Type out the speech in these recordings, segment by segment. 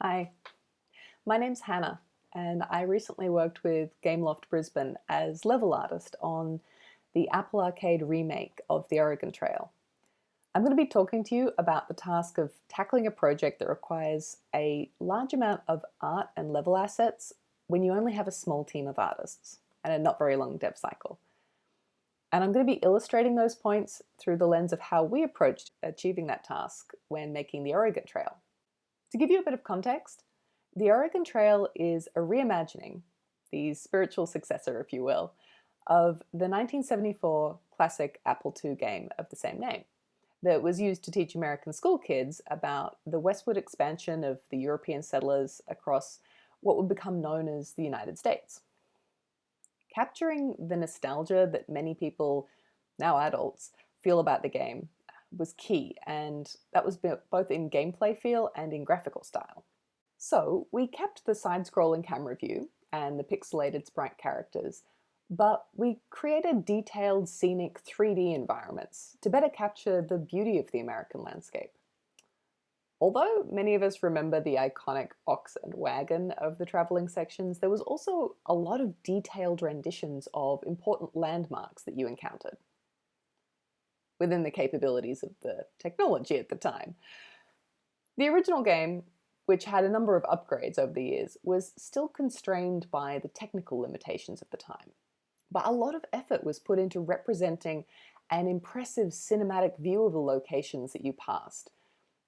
Hi, my name's Hannah, and I recently worked with Gameloft Brisbane as level artist on the Apple Arcade remake of the Oregon Trail. I'm going to be talking to you about the task of tackling a project that requires a large amount of art and level assets when you only have a small team of artists and a not very long dev cycle. And I'm going to be illustrating those points through the lens of how we approached achieving that task when making the Oregon Trail. To give you a bit of context, the Oregon Trail is a reimagining, the spiritual successor, if you will, of the 1974 classic Apple II game of the same name that was used to teach American school kids about the westward expansion of the European settlers across what would become known as the United States. Capturing the nostalgia that many people, now adults, feel about the game was key, and that was both in gameplay feel and in graphical style. So we kept the side-scrolling camera view and the pixelated sprite characters, but we created detailed scenic 3D environments to better capture the beauty of the American landscape. Although many of us remember the iconic ox and wagon of the traveling sections, there was also a lot of detailed renditions of important landmarks that you encountered within the capabilities of the technology at the time. The original game, which had a number of upgrades over the years, was still constrained by the technical limitations of the time. But a lot of effort was put into representing an impressive cinematic view of the locations that you passed.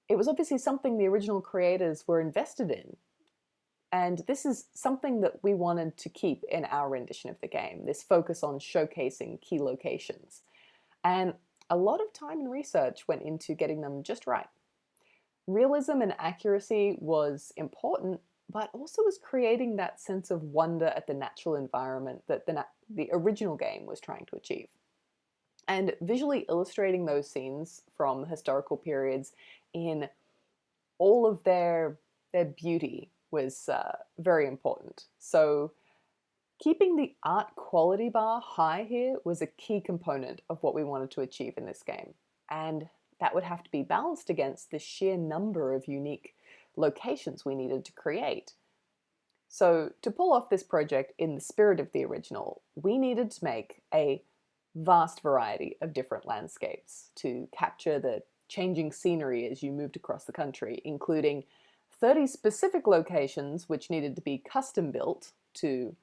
It was obviously something the original creators were invested in, and this is something that we wanted to keep in our rendition of the game, this focus on showcasing key locations. And a lot of time and research went into getting them just right. Realism and accuracy was important, but also was creating that sense of wonder at the natural environment that the original game was trying to achieve. And visually illustrating those scenes from historical periods in all of their beauty was very important. So keeping the art quality bar high here was a key component of what we wanted to achieve in this game. And that would have to be balanced against the sheer number of unique locations we needed to create. So to pull off this project in the spirit of the original, we needed to make a vast variety of different landscapes to capture the changing scenery as you moved across the country, including 30 specific locations which needed to be custom built to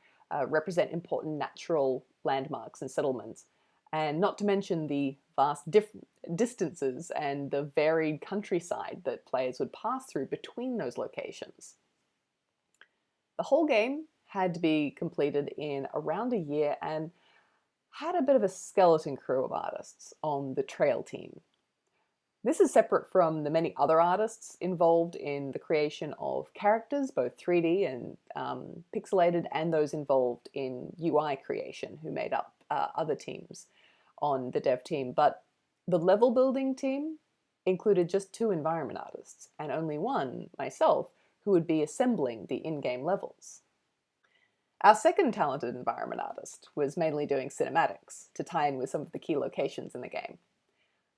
represent important natural landmarks and settlements, and not to mention the vast distances and the varied countryside that players would pass through between those locations. The whole game had to be completed in around a year and had a bit of a skeleton crew of artists on the trail team. This is separate from the many other artists involved in the creation of characters, both 3D and pixelated, and those involved in UI creation who made up other teams on the dev team. But the level building team included just 2 environment artists and only one, myself, who would be assembling the in-game levels. Our second talented environment artist was mainly doing cinematics to tie in with some of the key locations in the game.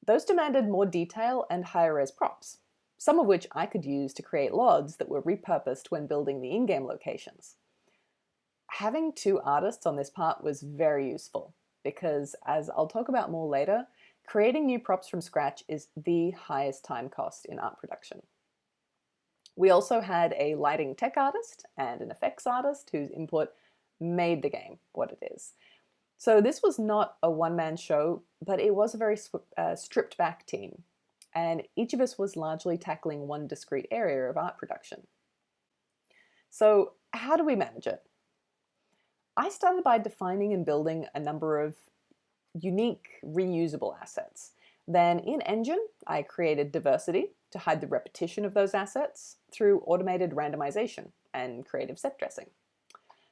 Those demanded more detail and higher res props, some of which I could use to create LODs that were repurposed when building the in-game locations. Having 2 artists on this part was very useful because, as I'll talk about more later, creating new props from scratch is the highest time cost in art production. We also had a lighting tech artist and an effects artist whose input made the game what it is. So this was not a one-man show, but it was a very stripped back team, and each of us was largely tackling one discrete area of art production. So how do we manage it? I started by defining and building a number of unique reusable assets. Then in Engine, I created diversity to hide the repetition of those assets through automated randomization and creative set dressing.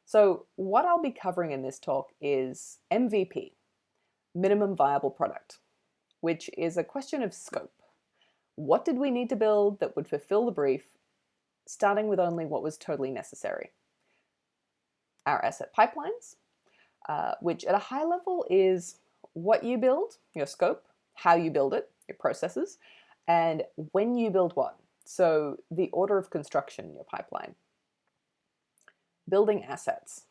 So what I'll be covering in this talk is MVP, minimum viable product, which is a question of scope. What did we need to build that would fulfill the brief, starting with only what was totally necessary? Our asset pipelines, which at a high level is what you build, your scope, how you build it, your processes, and when you build what, So the order of construction in your pipeline. Building assets.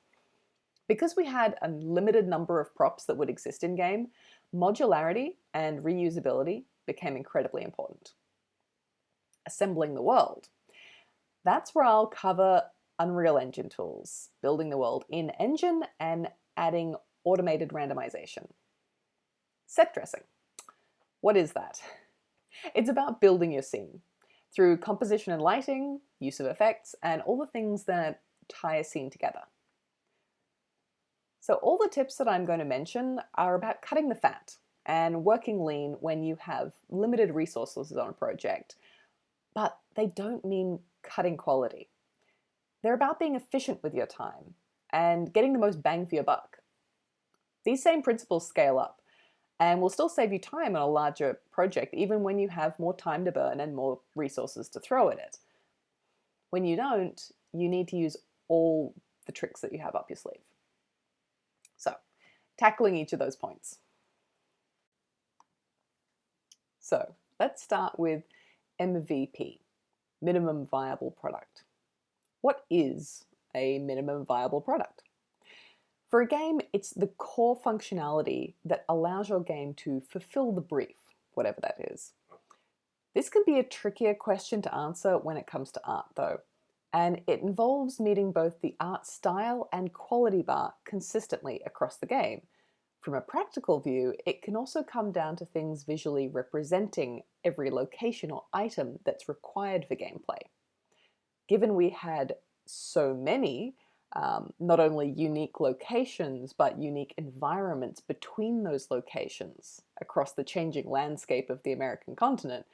Because we had a limited number of props that would exist in game, modularity and reusability became incredibly important. Assembling the world. That's where I'll cover Unreal Engine tools, building the world in Engine and adding automated randomization. Set dressing. What is that? It's about building your scene through composition and lighting, use of effects, and all the things that tie a scene together. So all the tips that I'm going to mention are about cutting the fat and working lean when you have limited resources on a project, but they don't mean cutting quality. They're about being efficient with your time and getting the most bang for your buck. These same principles scale up and will still save you time on a larger project, even when you have more time to burn and more resources to throw at it. When you don't, you need to use all the tricks that you have up your sleeve. So, tackling each of those points. So, let's start with MVP, minimum viable product. What is a minimum viable product? For a game, it's the core functionality that allows your game to fulfill the brief, whatever that is. This can be a trickier question to answer when it comes to art, though, and it involves meeting both the art style and quality bar consistently across the game. From a practical view, it can also come down to things visually representing every location or item that's required for gameplay. Given we had so many, not only unique locations, but unique environments between those locations across the changing landscape of the American continent,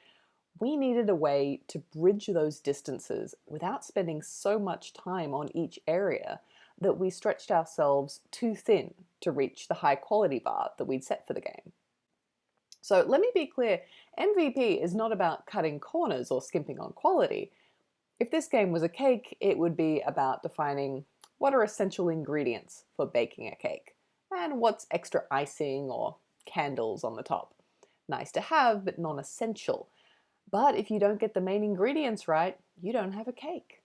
we needed a way to bridge those distances without spending so much time on each area that we stretched ourselves too thin to reach the high quality bar that we'd set for the game. So let me be clear, MVP is not about cutting corners or skimping on quality. If this game was a cake, it would be about defining what are essential ingredients for baking a cake and what's extra icing or candles on the top. Nice to have, but non-essential. But if you don't get the main ingredients right, you don't have a cake.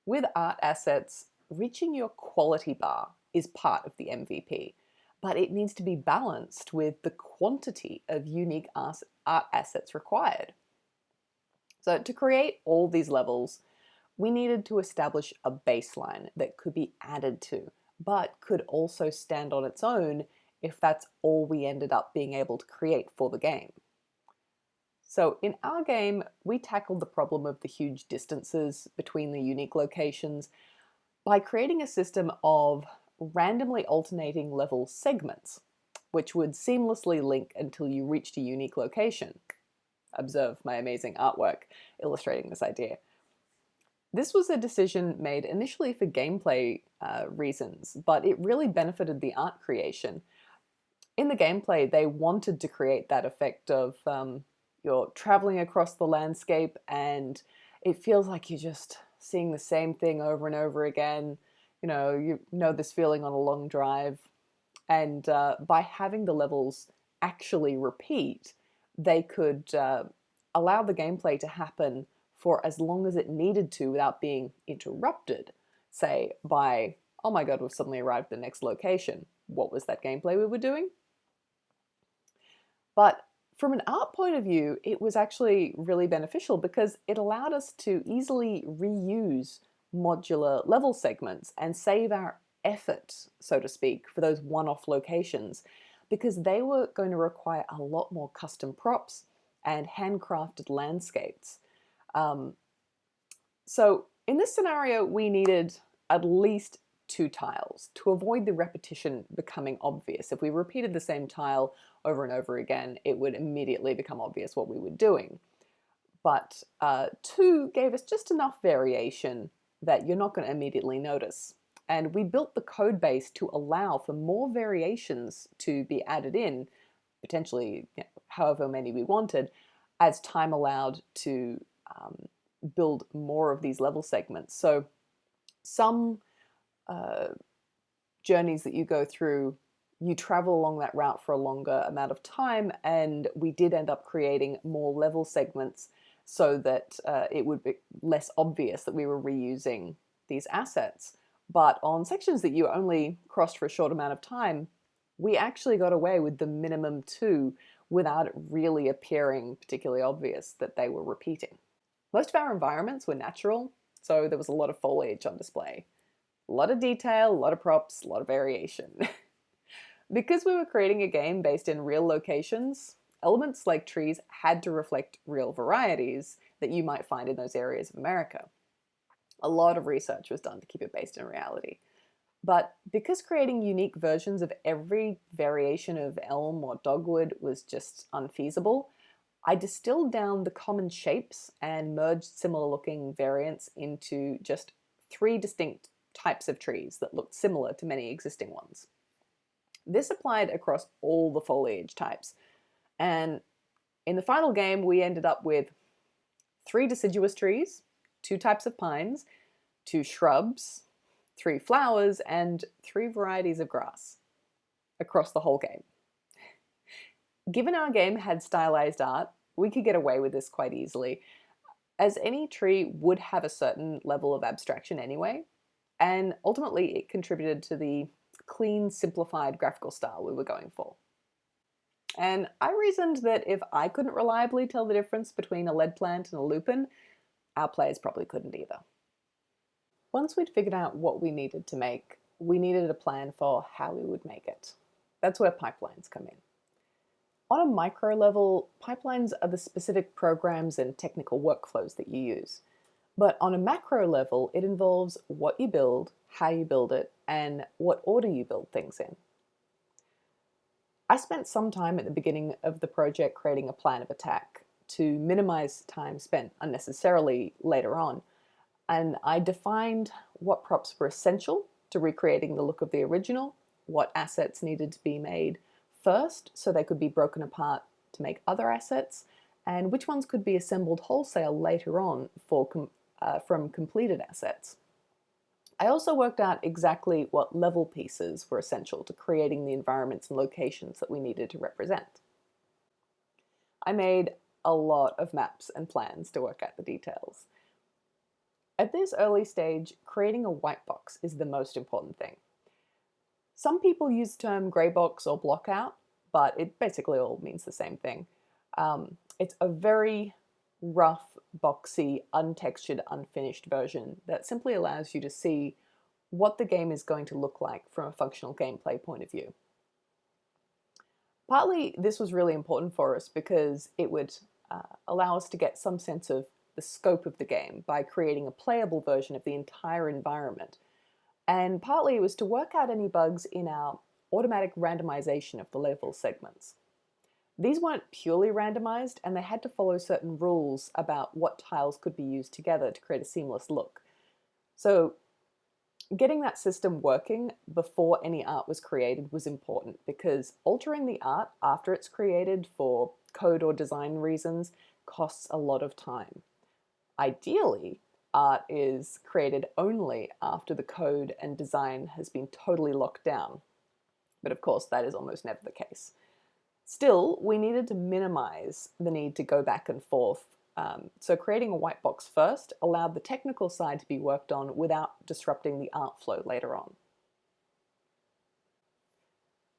With art assets, reaching your quality bar is part of the MVP, but it needs to be balanced with the quantity of unique art assets required. So to create all these levels, we needed to establish a baseline that could be added to, but could also stand on its own if that's all we ended up being able to create for the game. So in our game, we tackled the problem of the huge distances between the unique locations by creating a system of randomly alternating level segments, which would seamlessly link until you reached a unique location. Observe my amazing artwork illustrating this idea. This was a decision made initially for gameplay reasons, but it really benefited the art creation. In the gameplay, they wanted to create that effect of you're traveling across the landscape and it feels like you're just seeing the same thing over and over again. You know this feeling on a long drive. And by having the levels actually repeat, they could allow the gameplay to happen for as long as it needed to without being interrupted, say, by, oh my god, we've suddenly arrived at the next location. What was that gameplay we were doing? But from an art point of view, it was actually really beneficial because it allowed us to easily reuse modular level segments and save our effort, so to speak, for those one-off locations, because they were going to require a lot more custom props and handcrafted landscapes. So in this scenario, we needed at least 2 tiles to avoid the repetition becoming obvious. If we repeated the same tile over and over again, it would immediately become obvious what we were doing. But 2 gave us just enough variation that you're not going to immediately notice. And we built the code base to allow for more variations to be added in, potentially however many we wanted, as time allowed to build more of these level segments. So some journeys that you go through, you travel along that route for a longer amount of time, and we did end up creating more level segments so that it would be less obvious that we were reusing these assets. But on sections that you only crossed for a short amount of time, we actually got away with the minimum 2 without it really appearing particularly obvious that they were repeating. Most of our environments were natural, so there was a lot of foliage on display. A lot of detail, a lot of props, a lot of variation. Because we were creating a game based in real locations, elements like trees had to reflect real varieties that you might find in those areas of America. A lot of research was done to keep it based in reality. But because creating unique versions of every variation of elm or dogwood was just unfeasible, I distilled down the common shapes and merged similar looking variants into just 3 distinct types of trees that looked similar to many existing ones. This applied across all the foliage types, and in the final game we ended up with 3 deciduous trees, 2 types of pines, 2 shrubs, 3 flowers, and 3 varieties of grass across the whole game. Given our game had stylized art, we could get away with this quite easily, as any tree would have a certain level of abstraction anyway, and ultimately it contributed to the clean, simplified graphical style we were going for. And I reasoned that if I couldn't reliably tell the difference between a lead plant and a lupin, our players probably couldn't either. Once we'd figured out what we needed to make, we needed a plan for how we would make it. That's where pipelines come in. On a micro level, pipelines are the specific programs and technical workflows that you use. But on a macro level, it involves what you build, how you build it, and what order you build things in. I spent some time at the beginning of the project creating a plan of attack to minimize time spent unnecessarily later on, and I defined what props were essential to recreating the look of the original, what assets needed to be made first so they could be broken apart to make other assets, and which ones could be assembled wholesale later on from completed assets. I also worked out exactly what level pieces were essential to creating the environments and locations that we needed to represent. I made a lot of maps and plans to work out the details. At this early stage, creating a whitebox is the most important thing. Some people use the term greybox or blockout, but it basically all means the same thing. It's a very rough, boxy, untextured, unfinished version that simply allows you to see what the game is going to look like from a functional gameplay point of view. Partly this was really important for us because it would allow us to get some sense of the scope of the game by creating a playable version of the entire environment. And partly it was to work out any bugs in our automatic randomization of the level segments. These weren't purely randomized, and they had to follow certain rules about what tiles could be used together to create a seamless look. So getting that system working before any art was created was important, because altering the art after it's created for code or design reasons costs a lot of time. Ideally, art is created only after the code and design has been totally locked down. But of course, that is almost never the case. Still, we needed to minimize the need to go back and forth. So creating a white box first allowed the technical side to be worked on without disrupting the art flow later on.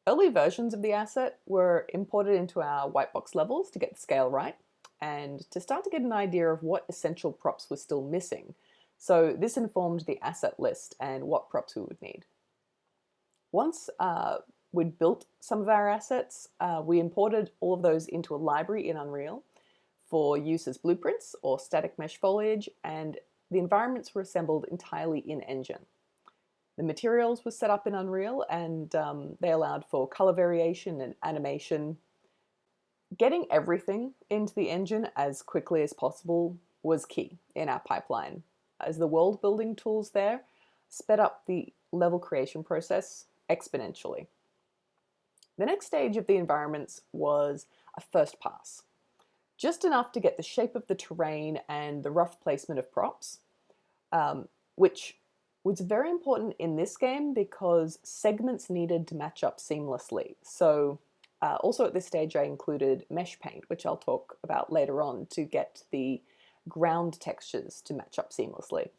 Early versions of the asset were imported into our white box levels to get the scale right and to start to get an idea of what essential props were still missing. So this informed the asset list and what props we would need. Once we'd built some of our assets, we imported all of those into a library in Unreal for use as blueprints or static mesh foliage, and the environments were assembled entirely in Engine. The materials were set up in Unreal, and they allowed for color variation and animation. Getting everything into the engine as quickly as possible was key in our pipeline, as the world building tools there sped up the level creation process exponentially. The next stage of the environments was a first pass, just enough to get the shape of the terrain and the rough placement of props, which was very important in this game because segments needed to match up seamlessly. So also at this stage I included mesh paint, which I'll talk about later on, to get the ground textures to match up seamlessly.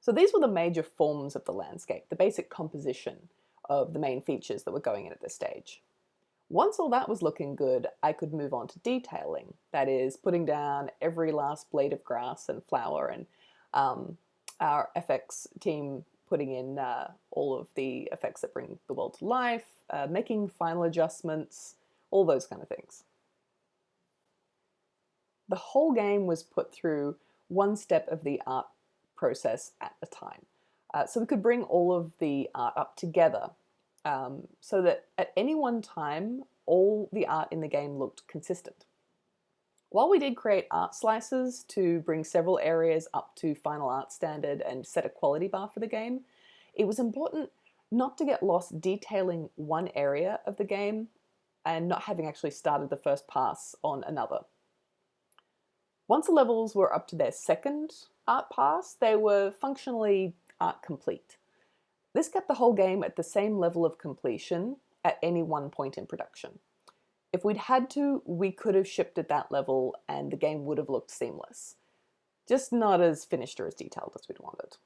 So these were the major forms of the landscape, the basic composition of the main features that were going in at this stage. Once all that was looking good, I could move on to detailing. That is, putting down every last blade of grass and flower, and our FX team putting in all of the effects that bring the world to life, making final adjustments, all those kind of things. The whole game was put through one step of the art process at a time. So we could bring all of the art up together so that at any one time, all the art in the game looked consistent. While we did create art slices to bring several areas up to final art standard and set a quality bar for the game, it was important not to get lost detailing one area of the game and not having actually started the first pass on another. Once the levels were up to their second art pass, they were functionally art complete. This kept the whole game at the same level of completion at any one point in production. If we'd had to, we could have shipped at that level and the game would have looked seamless. Just not as finished or as detailed as we'd wanted.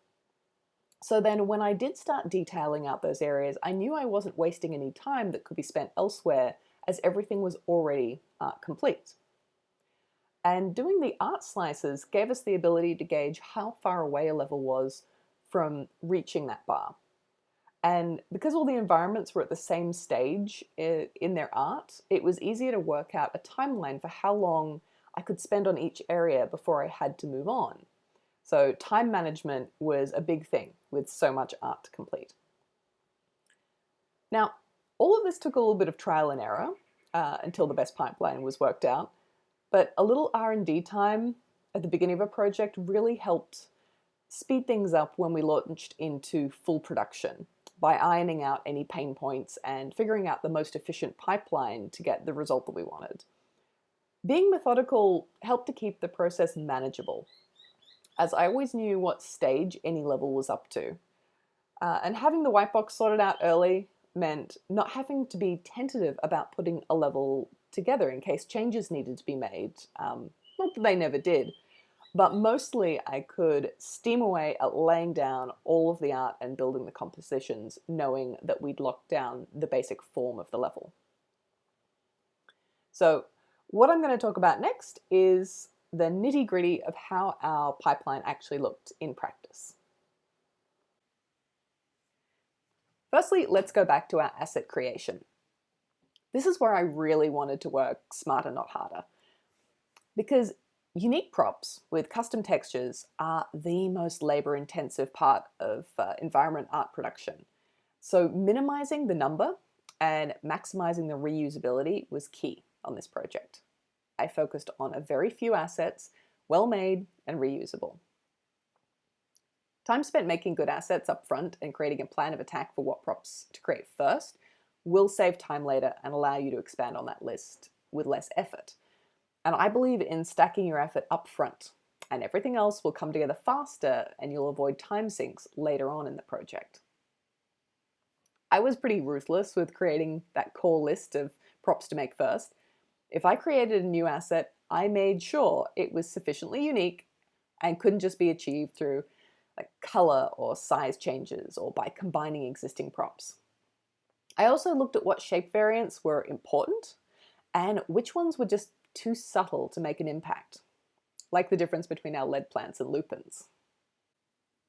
So then when I did start detailing out those areas, I knew I wasn't wasting any time that could be spent elsewhere as everything was already art complete. And doing the art slices gave us the ability to gauge how far away a level was from reaching that bar. And because all the environments were at the same stage in their art, it was easier to work out a timeline for how long I could spend on each area before I had to move on. So time management was a big thing with so much art to complete. Now, all of this took a little bit of trial and error until the best pipeline was worked out. But a little R&D time at the beginning of a project really helped speed things up when we launched into full production by ironing out any pain points and figuring out the most efficient pipeline to get the result that we wanted. Being methodical helped to keep the process manageable, as I always knew what stage any level was up to. And having the Whitebox sorted out early meant not having to be tentative about putting a level together in case changes needed to be made. Not that they never did, but mostly I could steam away at laying down all of the art and building the compositions, knowing that we'd locked down the basic form of the level. So what I'm going to talk about next is the nitty-gritty of how our pipeline actually looked in practice. Firstly, let's go back to our asset creation. This is where I really wanted to work smarter, not harder. Because unique props with custom textures are the most labor-intensive part of environment art production. So minimizing the number and maximizing the reusability was key on this project. I focused on a very few assets, well-made and reusable. Time spent making good assets up front and creating a plan of attack for what props to create first will save time later and allow you to expand on that list with less effort. And I believe in stacking your effort up front, and everything else will come together faster and you'll avoid time sinks later on in the project. I was pretty ruthless with creating that core list of props to make first. If I created a new asset, I made sure it was sufficiently unique and couldn't just be achieved through color or size changes or by combining existing props. I also looked at what shape variants were important and which ones were just too subtle to make an impact, like the difference between our lead plants and lupins.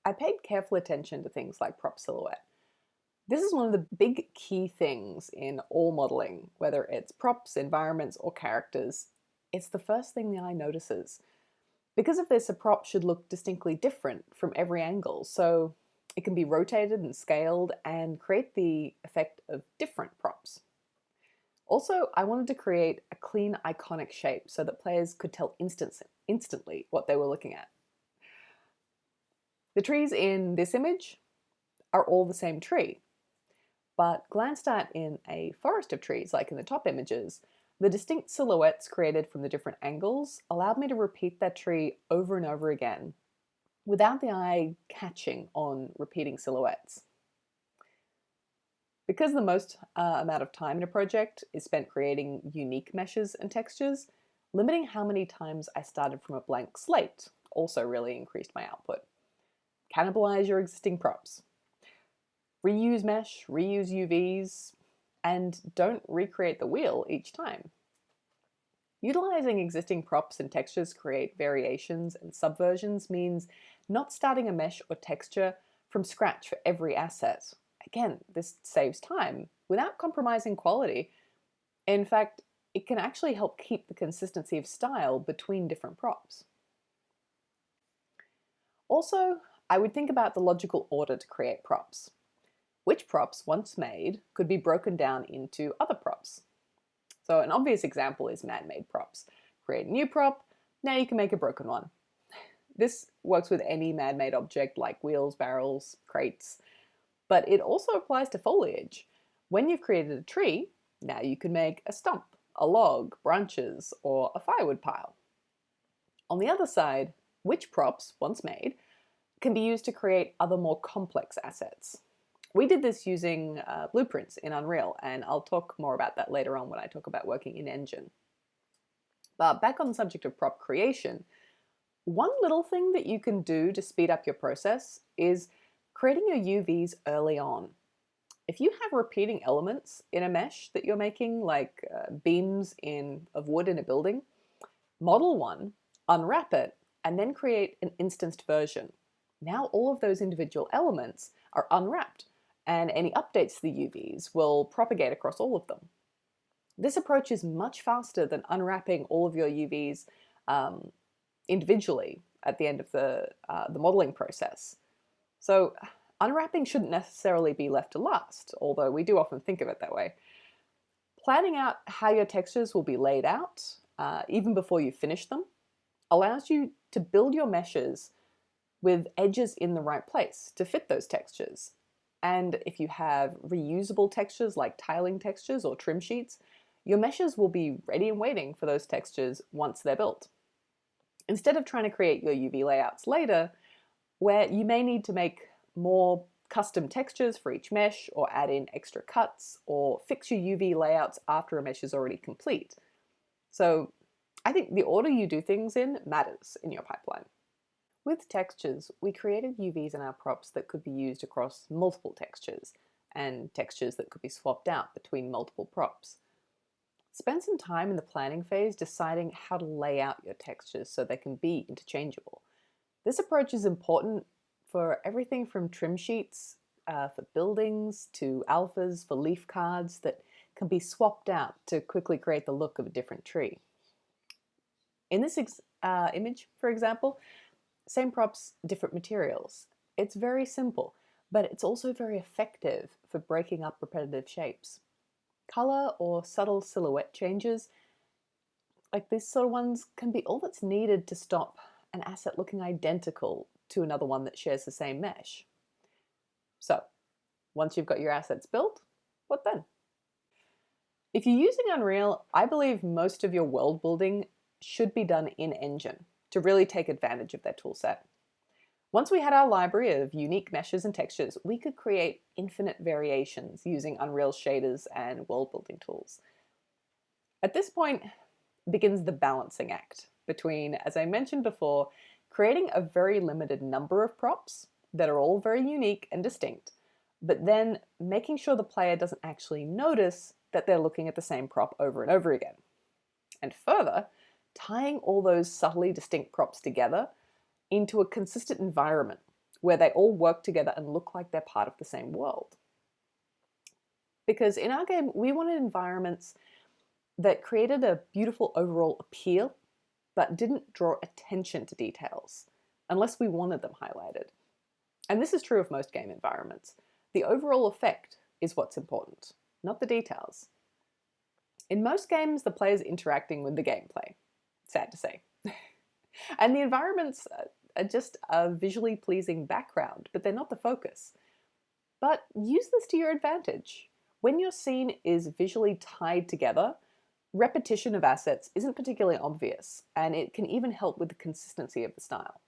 I paid careful attention to things like prop silhouette. This is one of the big key things in all modeling, whether it's props, environments, or characters. It's the first thing the eye notices. Because of this, a prop should look distinctly different from every angle, so it can be rotated and scaled and create the effect of different props. Also, I wanted to create a clean, iconic shape so that players could tell instantly what they were looking at. The trees in this image are all the same tree, but glanced at in a forest of trees, like in the top images, the distinct silhouettes created from the different angles allowed me to repeat that tree over and over again without the eye catching on repeating silhouettes. Because the most amount of time in a project is spent creating unique meshes and textures, Limiting how many times I started from a blank slate also really increased my output. Cannibalize your existing props. Reuse mesh, reuse UVs, and don't recreate the wheel each time. Utilizing existing props and textures create variations and subversions means not starting a mesh or texture from scratch for every asset. Again, this saves time without compromising quality. In fact, it can actually help keep the consistency of style between different props. Also, I would think about the logical order to create props. Which props, once made, could be broken down into other props? So an obvious example is man-made props. Create a new prop, now you can make a broken one. This works with any man-made object like wheels, barrels, crates, but it also applies to foliage. When you've created a tree, now you can make a stump, a log, branches, or a firewood pile. On the other side, which props, once made, can be used to create other more complex assets. We did this using blueprints in Unreal, and I'll talk more about that later on when I talk about working in Engine. But back on the subject of prop creation, one little thing that you can do to speed up your process is creating your UVs early on. If you have repeating elements in a mesh that you're making, like beams of wood in a building, model one, unwrap it, and then create an instanced version. Now all of those individual elements are unwrapped, and any updates to the UVs will propagate across all of them. This approach is much faster than unwrapping all of your UVs individually at the end of the modeling process. So unwrapping shouldn't necessarily be left to last, although we do often think of it that way. Planning out how your textures will be laid out, even before you finish them, allows you to build your meshes with edges in the right place to fit those textures. And if you have reusable textures like tiling textures or trim sheets, your meshes will be ready and waiting for those textures once they're built. Instead of trying to create your UV layouts later, where you may need to make more custom textures for each mesh, or add in extra cuts, or fix your UV layouts after a mesh is already complete. So I think the order you do things in matters in your pipeline. With textures, we created UVs in our props that could be used across multiple textures, and textures that could be swapped out between multiple props. Spend some time in the planning phase deciding how to lay out your textures so they can be interchangeable. This approach is important for everything from trim sheets for buildings to alphas for leaf cards that can be swapped out to quickly create the look of a different tree. In this image, for example, same props, different materials. It's very simple, but it's also very effective for breaking up repetitive shapes. Color or subtle silhouette changes, like these sort of ones, can be all that's needed to stop an asset looking identical to another one that shares the same mesh. So, once you've got your assets built, what then? If you're using Unreal, I believe most of your world building should be done in Engine to really take advantage of their toolset. Once we had our library of unique meshes and textures, we could create infinite variations using Unreal's shaders and world building tools. At this point begins the balancing act between, as I mentioned before, creating a very limited number of props that are all very unique and distinct, but then making sure the player doesn't actually notice that they're looking at the same prop over and over again. And further, tying all those subtly distinct props together into a consistent environment where they all work together and look like they're part of the same world. Because in our game, we wanted environments that created a beautiful overall appeal, but didn't draw attention to details, unless we wanted them highlighted. And this is true of most game environments. The overall effect is what's important, not the details. In most games, the player's interacting with the gameplay. Sad to say. And the environments are just a visually pleasing background, but they're not the focus. But use this to your advantage. When your scene is visually tied together, repetition of assets isn't particularly obvious, and it can even help with the consistency of the style.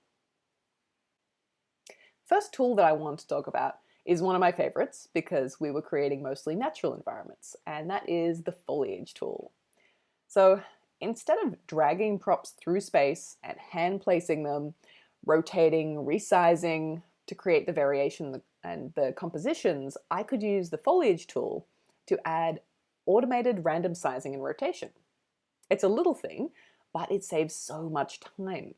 First tool that I want to talk about is one of my favorites because we were creating mostly natural environments, and that is the Foliage Tool. So instead of dragging props through space and hand placing them, rotating, resizing to create the variation and the compositions, I could use the Foliage Tool to add automated random sizing and rotation. It's a little thing, but it saves so much time.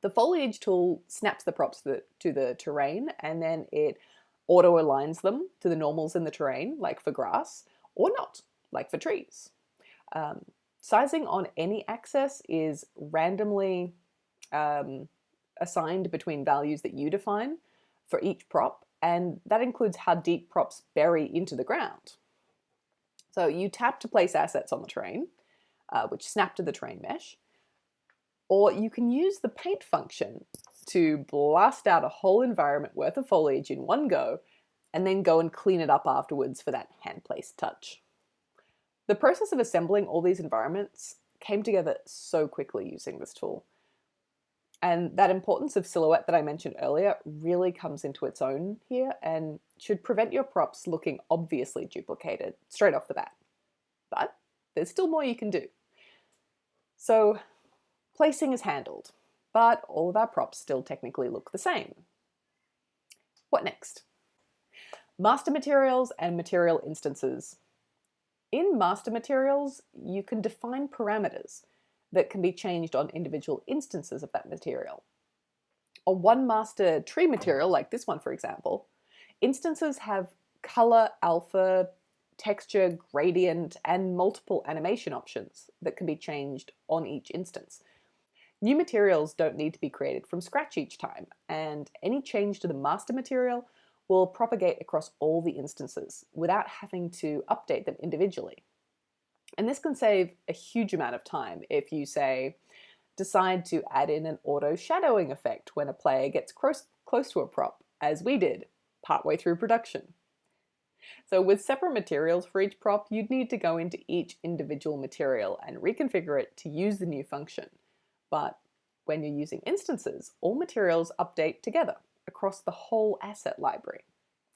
The Foliage Tool snaps the props to the terrain, and then it auto-aligns them to the normals in the terrain, like for grass, or not, like for trees. Sizing on any axis is randomly assigned between values that you define for each prop, and that includes how deep props bury into the ground. So you tap to place assets on the terrain, which snap to the terrain mesh, or you can use the paint function to blast out a whole environment worth of foliage in one go, and then go and clean it up afterwards for that hand-placed touch. The process of assembling all these environments came together so quickly using this tool. And that importance of silhouette that I mentioned earlier really comes into its own here and should prevent your props looking obviously duplicated straight off the bat. But there's still more you can do. So placing is handled, but all of our props still technically look the same. What next? Master materials and material instances. In master materials, you can define parameters that can be changed on individual instances of that material. On one master tree material, like this one for example, instances have color, alpha, texture, gradient, and multiple animation options that can be changed on each instance. New materials don't need to be created from scratch each time, and any change to the master material will propagate across all the instances without having to update them individually. And this can save a huge amount of time if you, say, decide to add in an auto shadowing effect when a player gets close to a prop, as we did partway through production. So with separate materials for each prop, you'd need to go into each individual material and reconfigure it to use the new function. But when you're using instances, all materials update together across the whole asset library.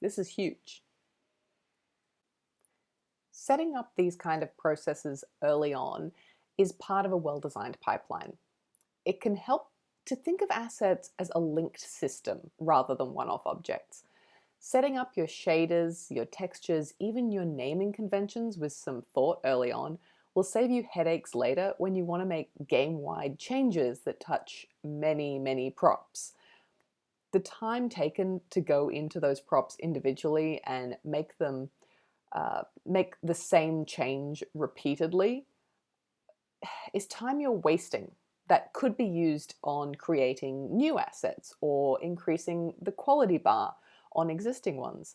This is huge. Setting up these kind of processes early on is part of a well-designed pipeline. It can help to think of assets as a linked system rather than one-off objects. Setting up your shaders, your textures, even your naming conventions with some thought early on will save you headaches later when you want to make game-wide changes that touch many, many props. The time taken to go into those props individually and make them make the same change repeatedly is time you're wasting that could be used on creating new assets or increasing the quality bar on existing ones.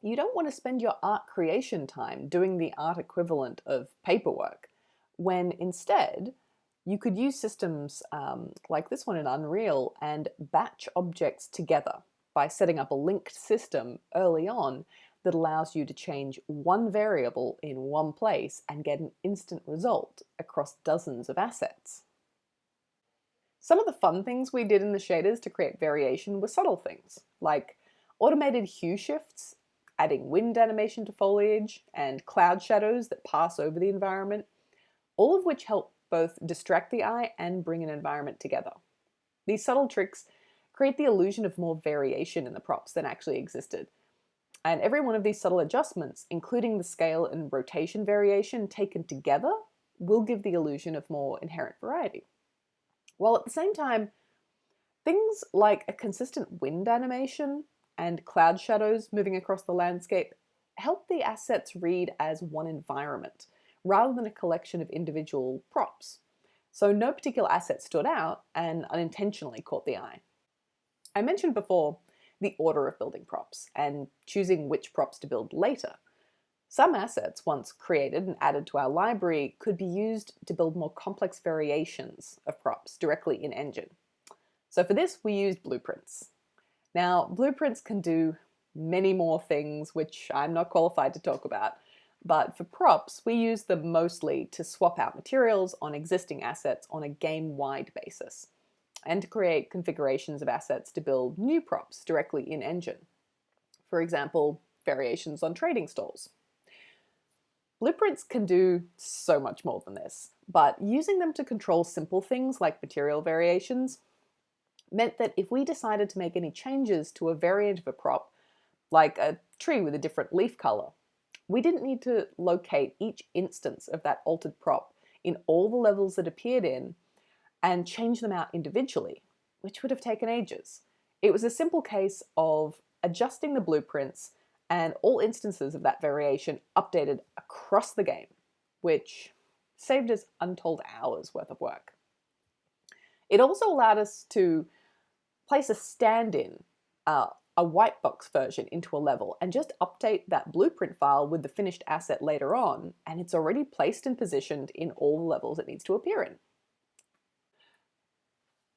You don't want to spend your art creation time doing the art equivalent of paperwork, when instead you could use systems like this one in Unreal and batch objects together by setting up a linked system early on that allows you to change one variable in one place and get an instant result across dozens of assets. Some of the fun things we did in the shaders to create variation were subtle things, like automated hue shifts, adding wind animation to foliage, and cloud shadows that pass over the environment, all of which help both distract the eye and bring an environment together. These subtle tricks create the illusion of more variation in the props than actually existed. And every one of these subtle adjustments, including the scale and rotation variation taken together, will give the illusion of more inherent variety. While at the same time, things like a consistent wind animation and cloud shadows moving across the landscape help the assets read as one environment, rather than a collection of individual props. So no particular asset stood out and unintentionally caught the eye. I mentioned before the order of building props and choosing which props to build later. Some assets, once created and added to our library, could be used to build more complex variations of props directly in engine. So for this, we used blueprints. Now, blueprints can do many more things, which I'm not qualified to talk about, but for props, we use them mostly to swap out materials on existing assets on a game-wide basis, and to create configurations of assets to build new props directly in engine. For example, variations on trading stalls. Blueprints can do so much more than this, but using them to control simple things like material variations meant that if we decided to make any changes to a variant of a prop, like a tree with a different leaf color, we didn't need to locate each instance of that altered prop in all the levels that appeared in and change them out individually, which would have taken ages. It was a simple case of adjusting the blueprints and all instances of that variation updated across the game, which saved us untold hours worth of work. It also allowed us to place a stand-in, a Whitebox version into a level and just update that blueprint file with the finished asset later on, and it's already placed and positioned in all the levels it needs to appear in.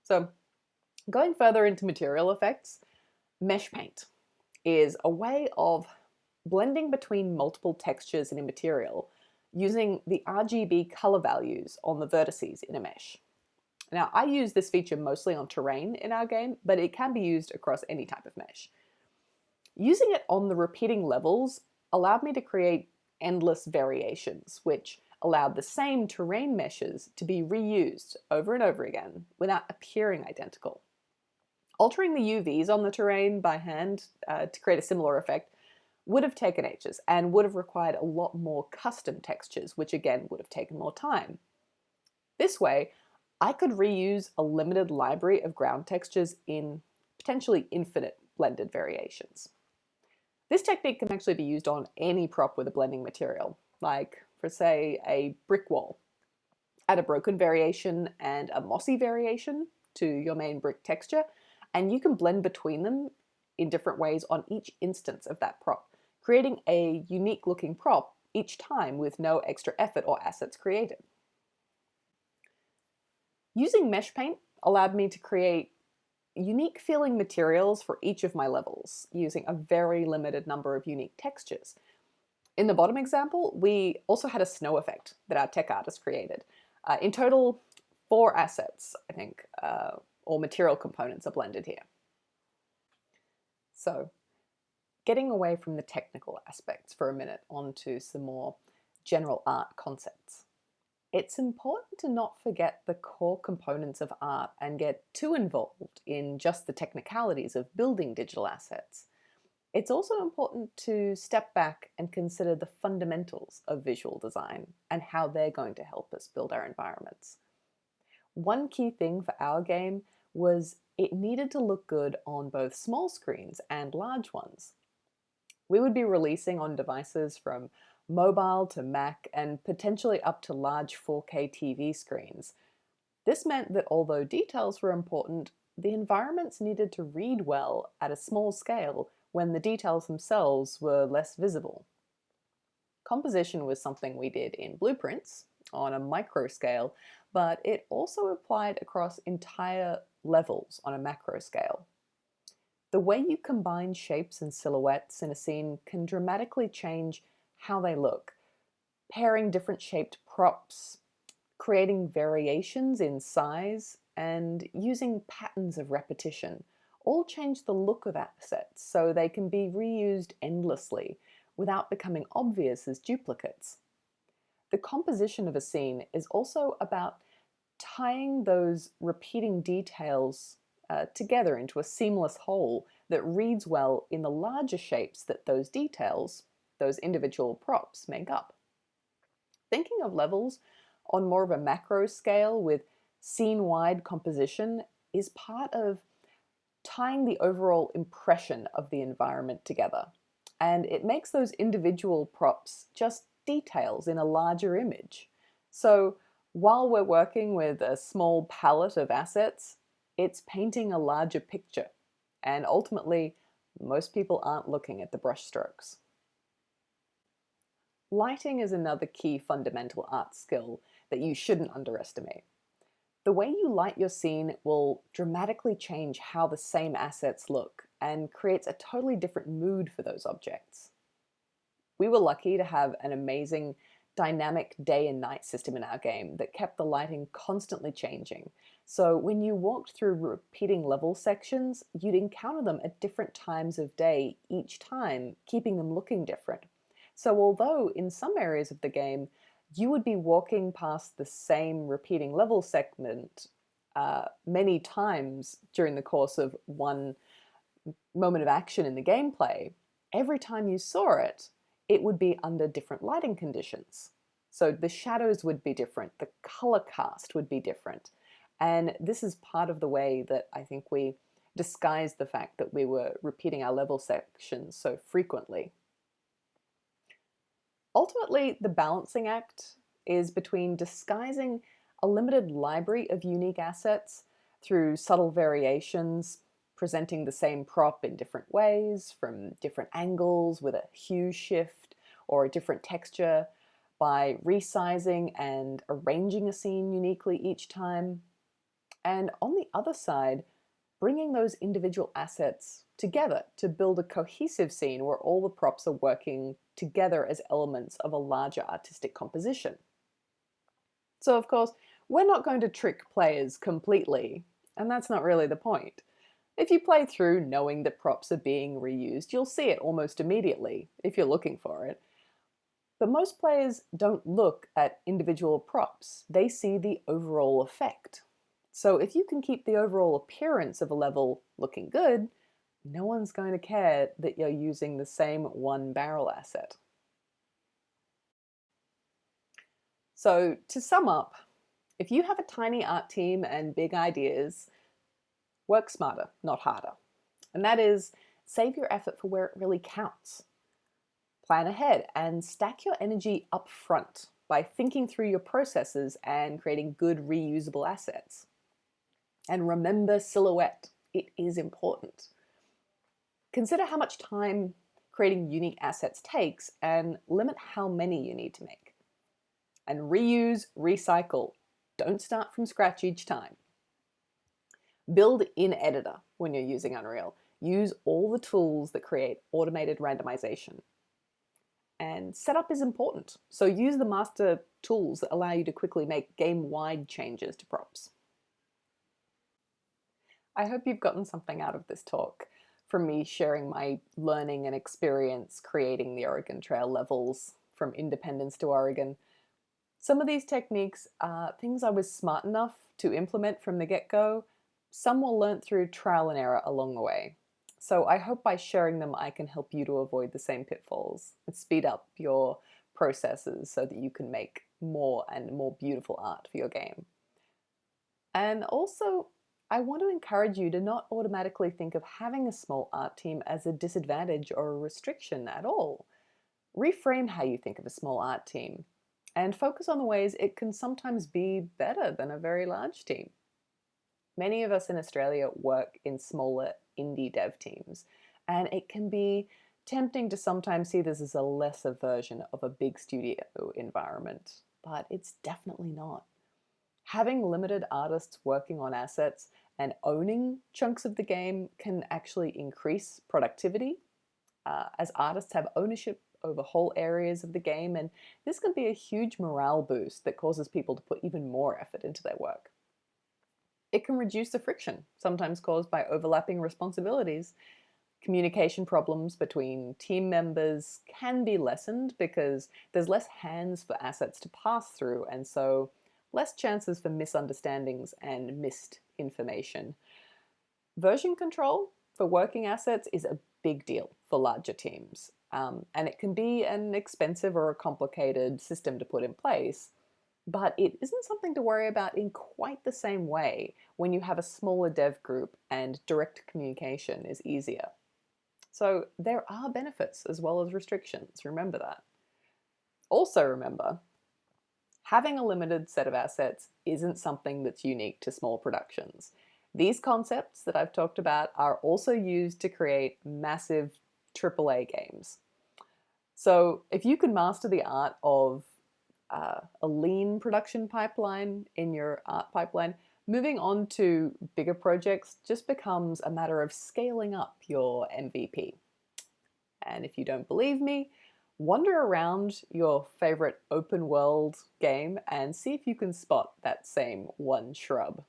So going further into material effects, mesh paint is a way of blending between multiple textures in a material using the RGB color values on the vertices in a mesh. Now, I use this feature mostly on terrain in our game, but it can be used across any type of mesh. Using it on the repeating levels allowed me to create endless variations, which allowed the same terrain meshes to be reused over and over again without appearing identical. Altering the UVs on the terrain by hand to create a similar effect would have taken ages and would have required a lot more custom textures, which again would have taken more time. This way, I could reuse a limited library of ground textures in potentially infinite blended variations. This technique can actually be used on any prop with a blending material, like for say a brick wall. Add a broken variation and a mossy variation to your main brick texture, and you can blend between them in different ways on each instance of that prop, creating a unique looking prop each time with no extra effort or assets created. Using mesh paint allowed me to create unique feeling materials for each of my levels using a very limited number of unique textures. In the bottom example, we also had a snow effect that our tech artist created. In total, 4 assets, I think, or material components are blended here. So, getting away from the technical aspects for a minute onto some more general art concepts. It's important to not forget the core components of art and get too involved in just the technicalities of building digital assets. It's also important to step back and consider the fundamentals of visual design and how they're going to help us build our environments. One key thing for our game was it needed to look good on both small screens and large ones. We would be releasing on devices from mobile to Mac and potentially up to large 4K TV screens. This meant that although details were important, the environments needed to read well at a small scale when the details themselves were less visible. Composition was something we did in blueprints on a micro scale, but it also applied across entire levels on a macro scale. The way you combine shapes and silhouettes in a scene can dramatically change how they look. Pairing different shaped props, creating variations in size, and using patterns of repetition all change the look of assets so they can be reused endlessly without becoming obvious as duplicates. The composition of a scene is also about tying those repeating details together into a seamless whole that reads well in the larger shapes that those details, those individual props, make up. Thinking of levels on more of a macro scale with scene-wide composition is part of tying the overall impression of the environment together. And it makes those individual props just details in a larger image. So while we're working with a small palette of assets, it's painting a larger picture. And ultimately, most people aren't looking at the brush strokes. Lighting is another key fundamental art skill that you shouldn't underestimate. The way you light your scene will dramatically change how the same assets look and creates a totally different mood for those objects. We were lucky to have an amazing dynamic day and night system in our game that kept the lighting constantly changing. So when you walked through repeating level sections, you'd encounter them at different times of day each time, keeping them looking different. So although in some areas of the game, you would be walking past the same repeating level segment many times during the course of one moment of action in the gameplay, every time you saw it, it would be under different lighting conditions. So the shadows would be different, the color cast would be different. And this is part of the way that I think we disguised the fact that we were repeating our level sections so frequently. Ultimately, the balancing act is between disguising a limited library of unique assets through subtle variations, presenting the same prop in different ways, from different angles with a hue shift or a different texture, by resizing and arranging a scene uniquely each time. And on the other side, bringing those individual assets together to build a cohesive scene where all the props are working together as elements of a larger artistic composition. So of course, we're not going to trick players completely, and that's not really the point. If you play through knowing that props are being reused, you'll see it almost immediately if you're looking for it. But most players don't look at individual props, they see the overall effect. So if you can keep the overall appearance of a level looking good, no one's going to care that you're using the same one barrel asset. So to sum up, if you have a tiny art team and big ideas, work smarter, not harder. And that is, save your effort for where it really counts. Plan ahead and stack your energy up front by thinking through your processes and creating good reusable assets. And remember silhouette, it is important. Consider how much time creating unique assets takes and limit how many you need to make. And reuse, recycle. Don't start from scratch each time. Build in editor when you're using Unreal. Use all the tools that create automated randomization. And setup is important, so use the master tools that allow you to quickly make game-wide changes to props. I hope you've gotten something out of this talk from me sharing my learning and experience creating the Oregon Trail levels from Independence to Oregon. Some of these techniques are things I was smart enough to implement from the get-go. Some were learnt through trial and error along the way. So I hope by sharing them I can help you to avoid the same pitfalls and speed up your processes so that you can make more and more beautiful art for your game. And also, I want to encourage you to not automatically think of having a small art team as a disadvantage or a restriction at all. Reframe how you think of a small art team and focus on the ways it can sometimes be better than a very large team. Many of us in Australia work in smaller indie dev teams, and it can be tempting to sometimes see this as a lesser version of a big studio environment, but it's definitely not. Having limited artists working on assets and owning chunks of the game can actually increase productivity, as artists have ownership over whole areas of the game, and this can be a huge morale boost that causes people to put even more effort into their work. It can reduce the friction, sometimes caused by overlapping responsibilities. Communication problems between team members can be lessened because there's less hands for assets to pass through, and so less chances for misunderstandings and missed information. Version control for working assets is a big deal for larger teams, and it can be an expensive or a complicated system to put in place. But it isn't something to worry about in quite the same way when you have a smaller dev group and direct communication is easier. So there are benefits as well as restrictions, remember that. Also remember, having a limited set of assets isn't something that's unique to small productions. These concepts that I've talked about are also used to create massive AAA games. So if you can master the art of a lean production pipeline in your art pipeline, moving on to bigger projects just becomes a matter of scaling up your MVP. And if you don't believe me, wander around your favorite open world game and see if you can spot that same one shrub.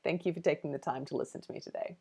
Thank you for taking the time to listen to me today.